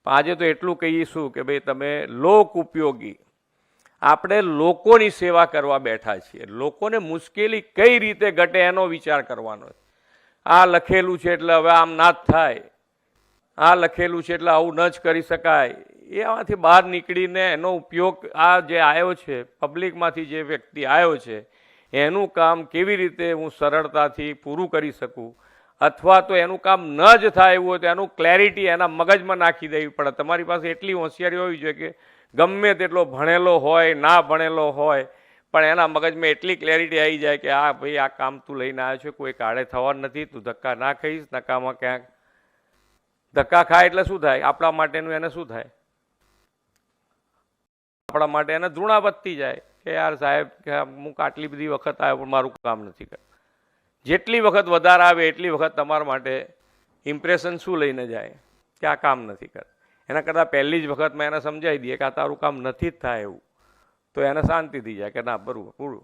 પણ આજે તો એટલું કહીશું કે ભાઈ તમે લોક ઉપયોગી, આપણે લોકોની સેવા કરવા બેઠા છીએ, લોકોને મુશ્કેલી કઈ રીતે ઘટે એનો વિચાર કરવાનો. આ લખેલું છે એટલે હવે આમ ના જ થાય, આ લખેલું છે એટલે આવું ન જ કરી શકાય, એમાંથી બહાર નીકળીને એનો ઉપયોગ આ જે આવ્યો છે પબ્લિકમાંથી, જે વ્યક્તિ આવ્યો છે એનું કામ કેવી રીતે હું સરળતાથી પૂરું કરી શકું, અથવા તો એનું કામ ન જ થાય એવું હોય તો એનું ક્લેરિટી એના મગજમાં નાખી દેવી પડે. તમારી પાસે એટલી હોશિયારી હોવી જોઈએ કે ગમે તેટલો ભણેલો હોય ના ભણેલો હોય પણ એના મગજમાં એટલી ક્લેરિટી આવી જાય કે આ ભાઈ આ કામ તું લઈને આવ્યો છે, કોઈ કાળે થવાનું નથી, તું ધક્કા ના ખાઈશ, નકામાં ક્યાંક ધક્કા ખાય એટલે શું થાય, આપણા માટેનું એને શું થાય, આપણા માટે એને ધૃણા વધતી જાય કે યાર સાહેબ કે હું આટલી બધી વખત આવ્યો પણ મારું કામ નથી કરતું. જેટલી વખત વધારે આવે એટલી વખત તમારા માટે ઇમ્પ્રેશન શું લઈને જાય કે આ કામ નથી કરતું. એના કરતાં પહેલી જ વખતમાં એને સમજાવી દઈએ કે આ તારું કામ નથી જ થાય એવું, તો એને શાંતિ થઈ જાય કે ના બરાબર પૂરું.